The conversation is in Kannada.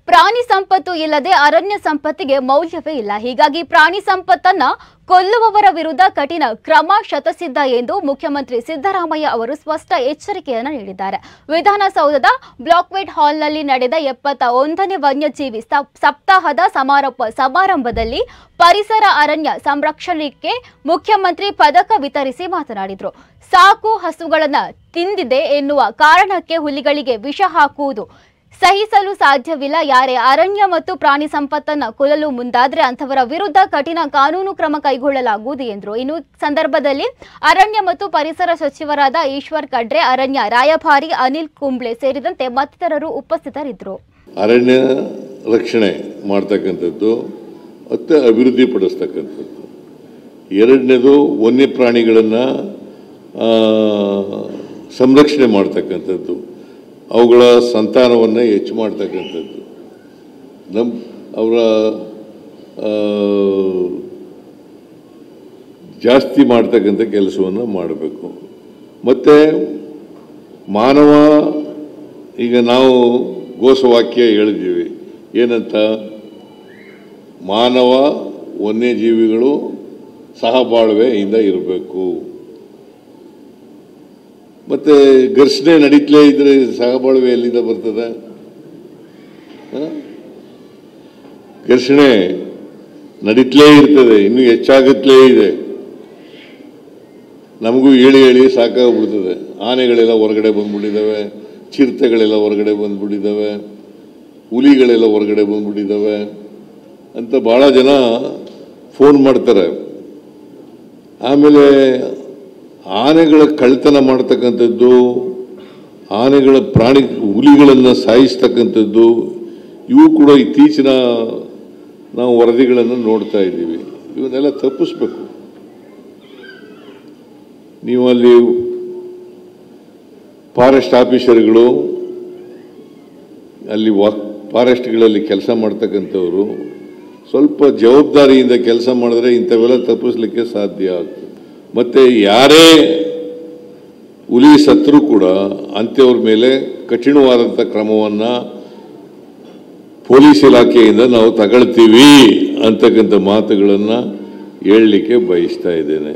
ಪ್ರಾಣಿ ಸಂಪತ್ತು ಇಲ್ಲದೆ ಅರಣ್ಯ ಸಂಪತ್ತಿಗೆ ಮೌಲ್ಯವೇ ಇಲ್ಲ. ಹೀಗಾಗಿ ಪ್ರಾಣಿ ಸಂಪತ್ತನ್ನ ಕೊಲ್ಲುವವರ ವಿರುದ್ಧ ಕಠಿಣ ಕ್ರಮ ಶತಸಿದ್ಧ ಎಂದು ಮುಖ್ಯಮಂತ್ರಿ ಸಿದ್ದರಾಮಯ್ಯ ಅವರು ಸ್ಪಷ್ಟ ಎಚ್ಚರಿಕೆಯನ್ನು ನೀಡಿದ್ದಾರೆ. ವಿಧಾನಸೌಧದ ಬ್ಲಾಕ್ವೆಟ್ ಹಾಲ್ನಲ್ಲಿ ನಡೆದ 71ನೇ ವನ್ಯಜೀವಿ ಸಪ್ತಾಹದ ಸಮಾರೋಪ ಸಮಾರಂಭದಲ್ಲಿ ಪರಿಸರ ಅರಣ್ಯ ಸಂರಕ್ಷಣೆಗೆ ಮುಖ್ಯಮಂತ್ರಿ ಪದಕ ವಿತರಿಸಿ ಮಾತನಾಡಿದರು. ಸಾಕು ಹಸುಗಳನ್ನು ತಿಂದಿದೆ ಎನ್ನುವ ಕಾರಣಕ್ಕೆ ಹುಲಿಗಳಿಗೆ ವಿಷ ಹಾಕುವುದು ಸಹಿಸಲು ಸಾಧ್ಯವಿಲ್ಲ. ಯಾರೇ ಅರಣ್ಯ ಮತ್ತು ಪ್ರಾಣಿ ಸಂಪತ್ತನ್ನು ಕೊಲ್ಲಲು ಮುಂದಾದರೆ ಅಂತವರ ವಿರುದ್ಧ ಕಠಿಣ ಕಾನೂನು ಕ್ರಮ ಕೈಗೊಳ್ಳಲಾಗುವುದು ಎಂದರು. ಇನ್ನು ಸಂದರ್ಭದಲ್ಲಿ ಅರಣ್ಯ ಮತ್ತು ಪರಿಸರ ಸಚಿವರಾದ ಈಶ್ವರ್ ಖಂಡ್ರೆ, ಅರಣ್ಯ ರಾಯಭಾರಿ ಅನಿಲ್ ಕುಂಬ್ಳೆ ಸೇರಿದಂತೆ ಮತ್ತಿತರರು ಉಪಸ್ಥಿತರಿದ್ದರು. ಅರಣ್ಯ ರಕ್ಷಣೆ ಮಾಡ್ತಕ್ಕಂಥದ್ದು ಮತ್ತು ಅಭಿವೃದ್ಧಿ ಪಡಿಸ್ತಕ್ಕಂಥದ್ದು, ಎರಡನೇದು ವನ್ಯ ಪ್ರಾಣಿಗಳನ್ನು ಸಂರಕ್ಷಣೆ ಮಾಡ್ತಕ್ಕಂಥದ್ದು, ಅವುಗಳ ಸಂತಾನವನ್ನು ಹೆಚ್ಚು ಮಾಡ್ತಕ್ಕಂಥದ್ದು, ಅವರ ಜಾಸ್ತಿ ಮಾಡ್ತಕ್ಕಂಥ ಕೆಲಸವನ್ನು ಮಾಡಬೇಕು. ಮತ್ತು ಮಾನವ, ಈಗ ನಾವು ಘೋಷವಾಕ್ಯ ಹೇಳಿದ್ದೀವಿ ಏನಂತ, ಮಾನವ ವನ್ಯಜೀವಿಗಳು ಸಹಬಾಳ್ವೆಯಿಂದ ಇರಬೇಕು. ಮತ್ತು ಘರ್ಷಣೆ ನಡೀತಲೇ ಇದ್ರೆ ಸಹಬಾಳ್ವೆ ಎಲ್ಲಿಂದ ಬರ್ತದೆ? ಘರ್ಷಣೆ ನಡೀತಲೇ ಇರ್ತದೆ, ಇನ್ನೂ ಹೆಚ್ಚಾಗುತ್ತಲೇ ಇದೆ. ನಮಗೂ ಹೇಳಿ ಹೇಳಿ ಸಾಕಾಗ್ಬಿಡ್ತದೆ. ಆನೆಗಳೆಲ್ಲ ಹೊರಗಡೆ ಬಂದ್ಬಿಟ್ಟಿದ್ದಾವೆ, ಚಿರತೆಗಳೆಲ್ಲ ಹೊರಗಡೆ ಬಂದ್ಬಿಟ್ಟಿದ್ದಾವೆ, ಹುಲಿಗಳೆಲ್ಲ ಹೊರಗಡೆ ಬಂದ್ಬಿಟ್ಟಿದ್ದಾವೆ ಅಂತ ಭಾಳ ಜನ ಫೋನ್ ಮಾಡ್ತಾರೆ. ಆಮೇಲೆ ಆನೆಗಳ ಕಳ್ತನ ಮಾಡ್ತಕ್ಕಂಥದ್ದು, ಆನೆಗಳ ಹುಲಿಗಳನ್ನು ಸಾಯಿಸ್ತಕ್ಕಂಥದ್ದು, ಇವು ಕೂಡ ಇತ್ತೀಚಿನ ನಾವು ವರದಿಗಳನ್ನು ನೋಡ್ತಾ ಇದ್ದೀವಿ. ಇವನ್ನೆಲ್ಲ ತಪ್ಪಿಸ್ಬೇಕು. ನೀವು ಅಲ್ಲಿ ಫಾರೆಸ್ಟ್ ಆಫೀಸರ್ಗಳು, ಅಲ್ಲಿ ಫಾರೆಸ್ಟ್ಗಳಲ್ಲಿ ಕೆಲಸ ಮಾಡ್ತಕ್ಕಂಥವರು ಸ್ವಲ್ಪ ಜವಾಬ್ದಾರಿಯಿಂದ ಕೆಲಸ ಮಾಡಿದ್ರೆ ಇಂಥವೆಲ್ಲ ತಪ್ಪಿಸ್ಲಿಕ್ಕೆ ಸಾಧ್ಯ ಆಗ್ತದೆ. ಮತ್ತು ಯಾರೇ ಹುಲಿ ಸತ್ರೂ ಕೂಡ ಅಂಥವ್ರ ಮೇಲೆ ಕಠಿಣವಾದಂಥ ಕ್ರಮವನ್ನು ಪೊಲೀಸ್ ಇಲಾಖೆಯಿಂದ ನಾವು ತಗೊಳ್ತೀವಿ ಅಂತಕ್ಕಂಥ ಮಾತುಗಳನ್ನು ಹೇಳಲಿಕ್ಕೆ ಬಯಸ್ತಾ ಇದ್ದೇನೆ.